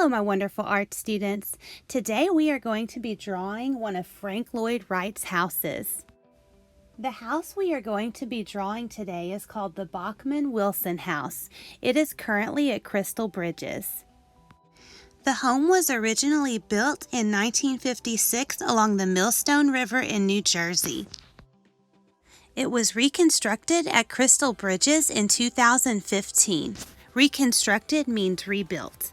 Hello, my wonderful art students. Today we are going to be drawing one of Frank Lloyd Wright's houses. The house we are going to be drawing today is called the Bachman-Wilson House. It is currently at Crystal Bridges. The home was originally built in 1956 along the Millstone River in New Jersey. It was reconstructed at Crystal Bridges in 2015. Reconstructed means rebuilt.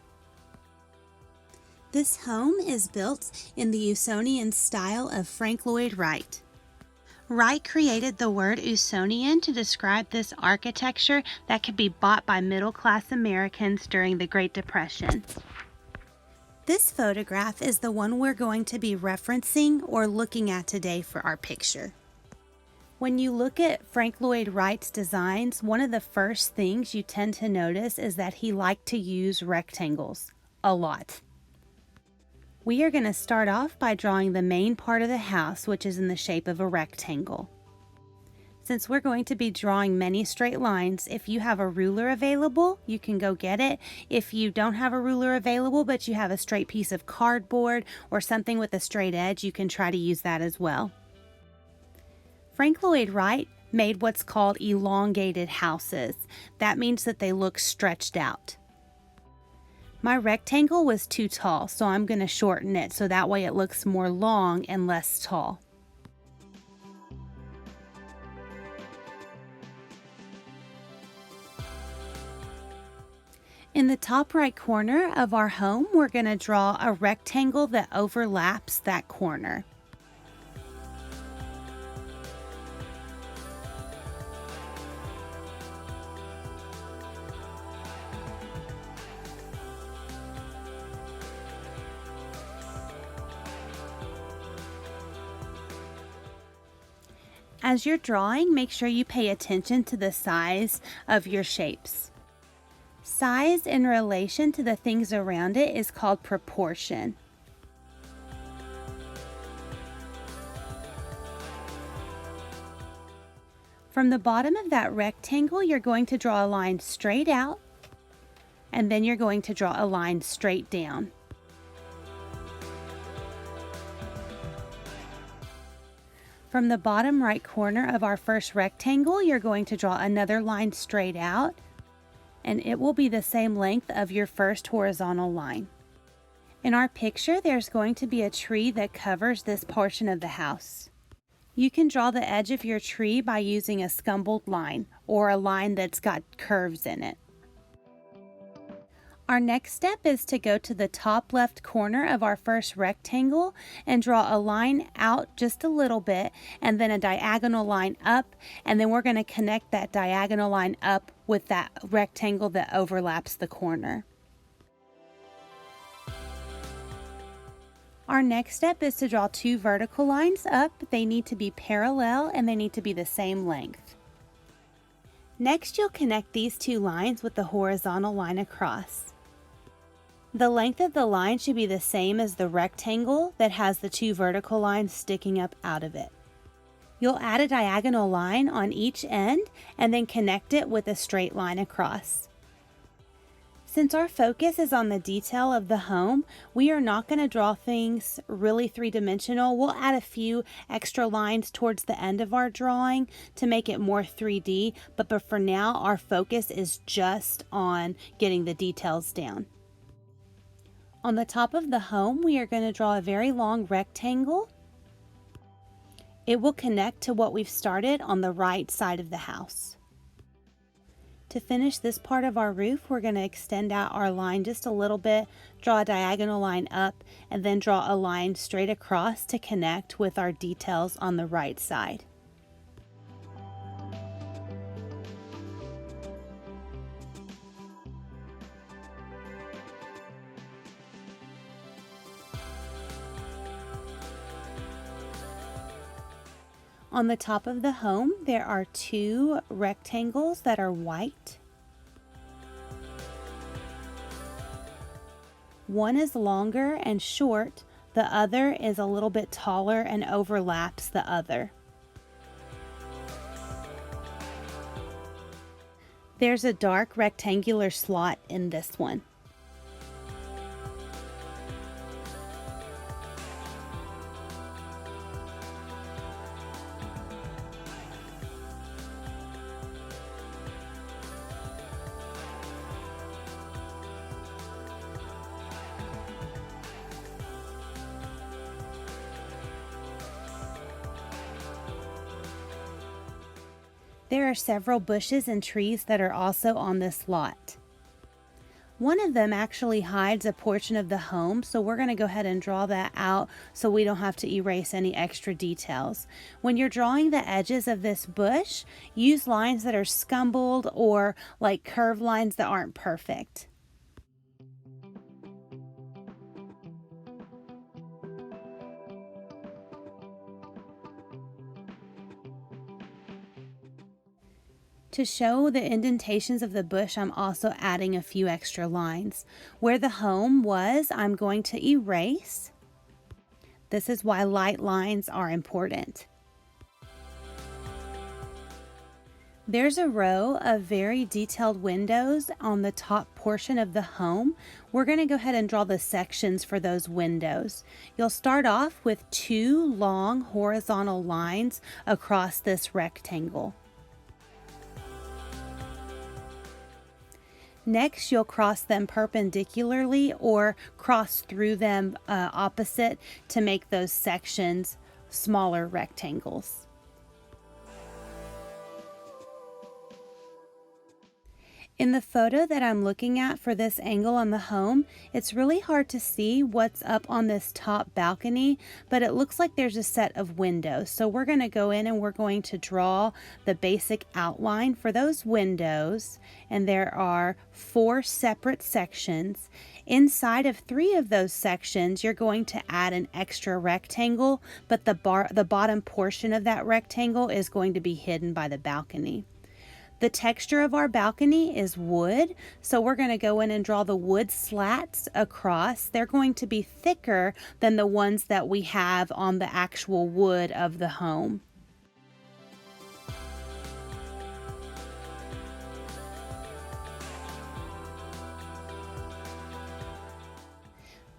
This home is built in the Usonian style of Frank Lloyd Wright. Wright created the word Usonian to describe this architecture that could be bought by middle-class Americans during the Great Depression. This photograph is the one we're going to be referencing or looking at today for our picture. When you look at Frank Lloyd Wright's designs, one of the first things you tend to notice is that he liked to use rectangles a lot. We are going to start off by drawing the main part of the house, which is in the shape of a rectangle. Since we're going to be drawing many straight lines, if you have a ruler available, you can go get it. If you don't have a ruler available, but you have a straight piece of cardboard or something with a straight edge, you can try to use that as well. Frank Lloyd Wright made what's called elongated houses. That means that they look stretched out. My rectangle was too tall, so I'm going to shorten it so that way it looks more long and less tall. In the top right corner of our home, we're going to draw a rectangle that overlaps that corner. As you're drawing, make sure you pay attention to the size of your shapes. Size in relation to the things around it is called proportion. From the bottom of that rectangle, you're going to draw a line straight out, and then you're going to draw a line straight down. From the bottom right corner of our first rectangle, you're going to draw another line straight out, and it will be the same length of your first horizontal line. In our picture, there's going to be a tree that covers this portion of the house. You can draw the edge of your tree by using a scumbled line or a line that's got curves in it. Our next step is to go to the top left corner of our first rectangle and draw a line out just a little bit and then a diagonal line up, and then we're going to connect that diagonal line up with that rectangle that overlaps the corner. Our next step is to draw two vertical lines up. They need to be parallel and they need to be the same length. Next, you'll connect these two lines with the horizontal line across. The length of the line should be the same as the rectangle that has the two vertical lines sticking up out of it. You'll add a diagonal line on each end and then connect it with a straight line across. Since our focus is on the detail of the home, we are not going to draw things really three-dimensional. We'll add a few extra lines towards the end of our drawing to make it more 3D, but for now our focus is just on getting the details down. On the top of the home, we are going to draw a very long rectangle. It will connect to what we've started on the right side of the house. To finish this part of our roof, we're going to extend out our line just a little bit, draw a diagonal line up, and then draw a line straight across to connect with our details on the right side. On the top of the home, there are two rectangles that are white. One is longer and short, the other is a little bit taller and overlaps the other. There's a dark rectangular slot in this one. There are several bushes and trees that are also on this lot. One of them actually hides a portion of the home, so we're going to go ahead and draw that out so we don't have to erase any extra details. When you're drawing the edges of this bush, use lines that are scumbled or like curved lines that aren't perfect. To show the indentations of the bush, I'm also adding a few extra lines. Where the home was, I'm going to erase. This is why light lines are important. There's a row of very detailed windows on the top portion of the home. We're going to go ahead and draw the sections for those windows. You'll start off with 2 long horizontal lines across this rectangle. Next, you'll cross them perpendicularly or cross through them opposite to make those sections smaller rectangles. In the photo that I'm looking at for this angle on the home, it's really hard to see what's up on this top balcony, but it looks like there's a set of windows. So we're going to go in and we're going to draw the basic outline for those windows. And there are 4 separate sections. Inside of 3 of those sections, you're going to add an extra rectangle, but the bottom portion of that rectangle is going to be hidden by the balcony. The texture of our balcony is wood, so we're going to go in and draw the wood slats across. They're going to be thicker than the ones that we have on the actual wood of the home.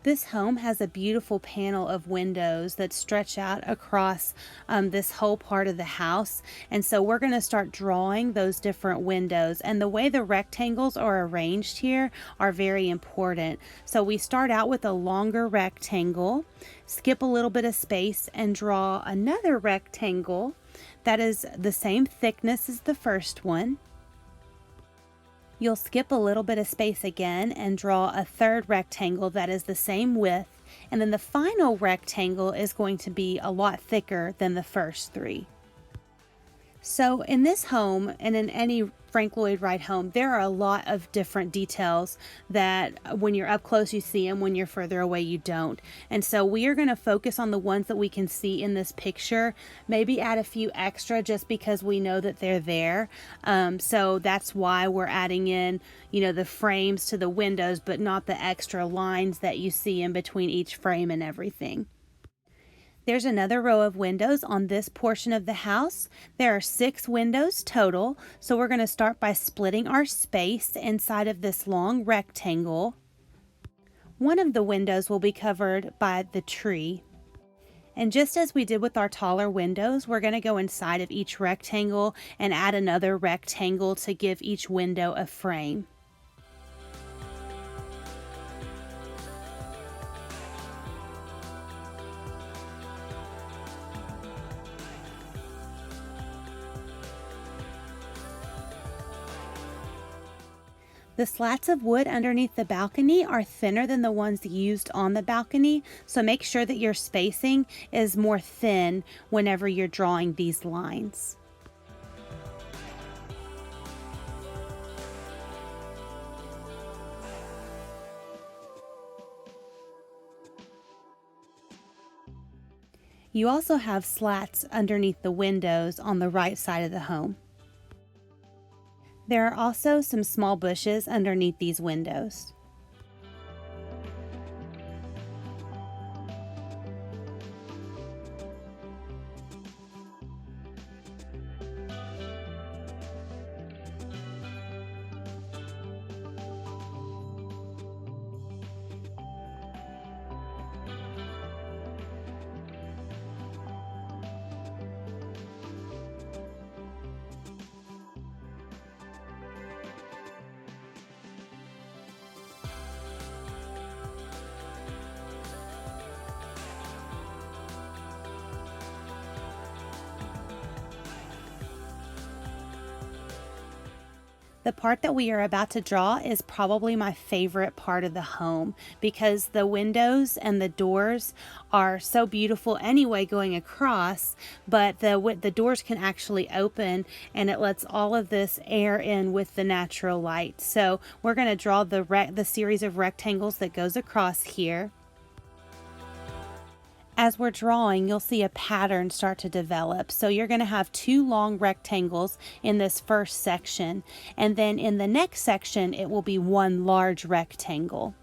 This home has a beautiful panel of windows that stretch out across this whole part of the house. And so we're going to start drawing those different windows. And the way the rectangles are arranged here are very important. So we start out with a longer rectangle, skip a little bit of space, and draw another rectangle that is the same thickness as the first one. You'll skip a little bit of space again and draw a third rectangle that is the same width, and then the final rectangle is going to be a lot thicker than the first 3. So in this home, and in any Frank Lloyd Wright home, there are a lot of different details that when you're up close you see them, when you're further away you don't. And so we are going to focus on the ones that we can see in this picture, maybe add a few extra just because we know that they're there. So that's why we're adding in, the frames to the windows, but not the extra lines that you see in between each frame and everything. There's another row of windows on this portion of the house. There are 6 windows total, so we're going to start by splitting our space inside of this long rectangle. One of the windows will be covered by the tree. And just as we did with our taller windows, we're going to go inside of each rectangle and add another rectangle to give each window a frame. The slats of wood underneath the balcony are thinner than the ones used on the balcony, so make sure that your spacing is more thin whenever you're drawing these lines. You also have slats underneath the windows on the right side of the home. There are also some small bushes underneath these windows. The part that we are about to draw is probably my favorite part of the home because the windows and the doors are so beautiful anyway going across, but the doors can actually open and it lets all of this air in with the natural light. So we're going to draw the series of rectangles that goes across here. As we're drawing, you'll see a pattern start to develop. So you're going to have two long rectangles in this first section, and then in the next section, it will be one large rectangle.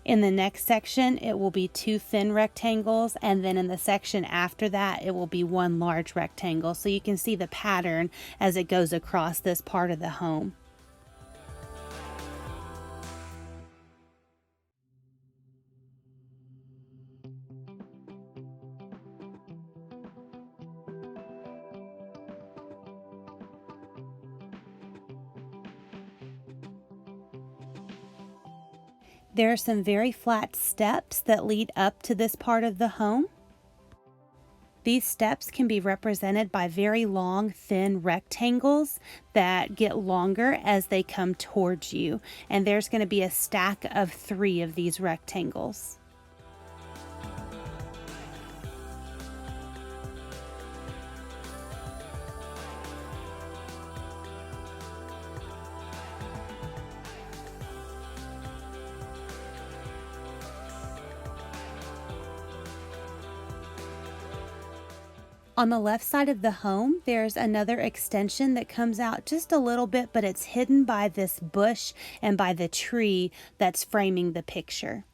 In the next section, it will be two thin rectangles, and then in the section after that, it will be one large rectangle. So you can see the pattern as it goes across this part of the home. There are some very flat steps that lead up to this part of the home. These steps can be represented by very long, thin rectangles that get longer as they come towards you. And there's going to be a stack of 3 of these rectangles. On the left side of the home, there's another extension that comes out just a little bit, but it's hidden by this bush and by the tree that's framing the picture.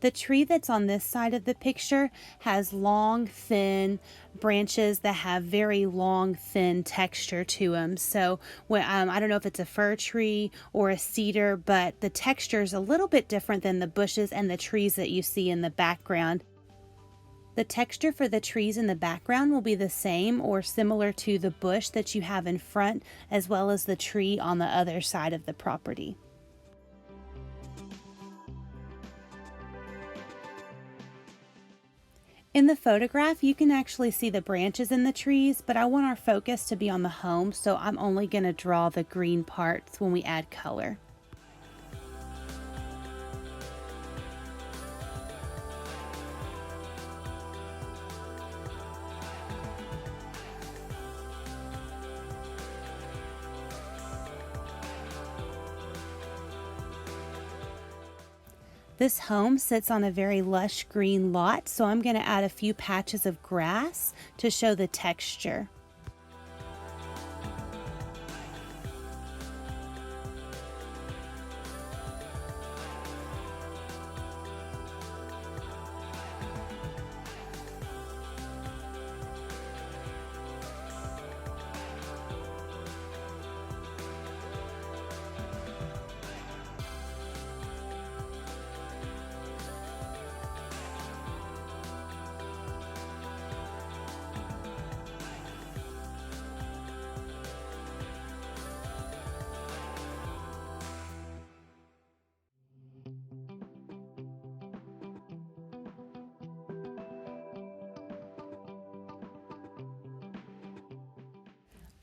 The tree that's on this side of the picture has long, thin branches that have very long, thin texture to them. So I don't know if it's a fir tree or a cedar, but the texture is a little bit different than the bushes and the trees that you see in the background. The texture for the trees in the background will be the same or similar to the bush that you have in front, as well as the tree on the other side of the property. In the photograph, you can actually see the branches in the trees, but I want our focus to be on the home, so I'm only going to draw the green parts when we add color. This home sits on a very lush green lot, so I'm going to add a few patches of grass to show the texture.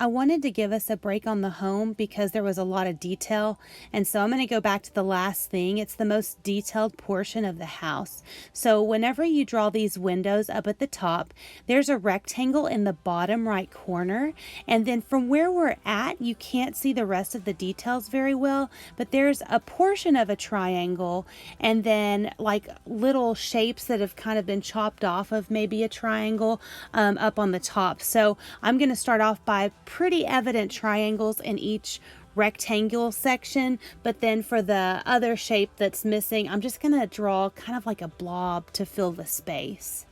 I wanted to give us a break on the home because there was a lot of detail, and so I'm going to go back to the last thing. It's the most detailed portion of the house. So whenever you draw these windows up at the top, there's a rectangle in the bottom right corner, and then from where we're at, you can't see the rest of the details very well, but there's a portion of a triangle, and then like little shapes that have kind of been chopped off of maybe a triangle up on the top. So I'm going to start off by pretty evident triangles in each rectangular section, but then for the other shape that's missing, I'm just going to draw kind of like a blob to fill the space.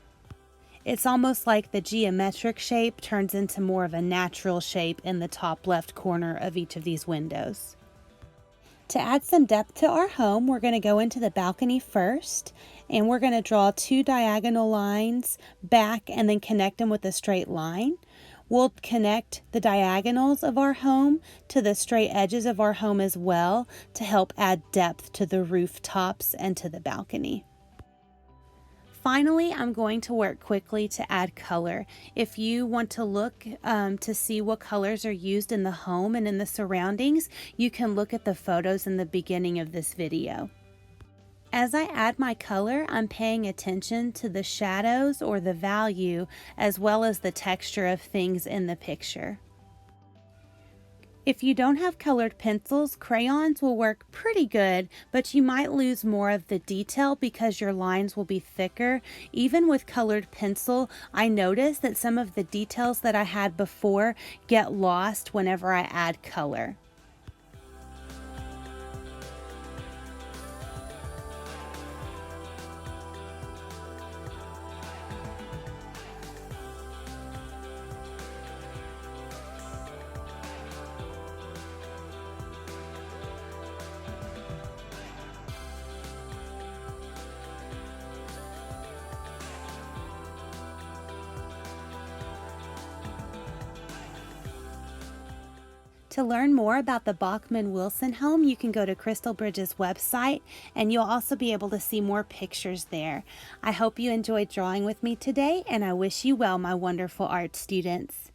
It's almost like the geometric shape turns into more of a natural shape in the top left corner of each of these windows. To add some depth to our home, we're going to go into the balcony first, and we're going to draw 2 diagonal lines back and then connect them with a straight line. We'll connect the diagonals of our home to the straight edges of our home as well to help add depth to the rooftops and to the balcony. Finally, I'm going to work quickly to add color. If you want to look to see what colors are used in the home and in the surroundings, you can look at the photos in the beginning of this video. As I add my color, I'm paying attention to the shadows or the value as well as the texture of things in the picture. If you don't have colored pencils, crayons will work pretty good, but you might lose more of the detail because your lines will be thicker. Even with colored pencil, I notice that some of the details that I had before get lost whenever I add color. To learn more about the Bachman-Wilson home, you can go to Crystal Bridge's website, and you'll also be able to see more pictures there. I hope you enjoyed drawing with me today, and I wish you well, my wonderful art students.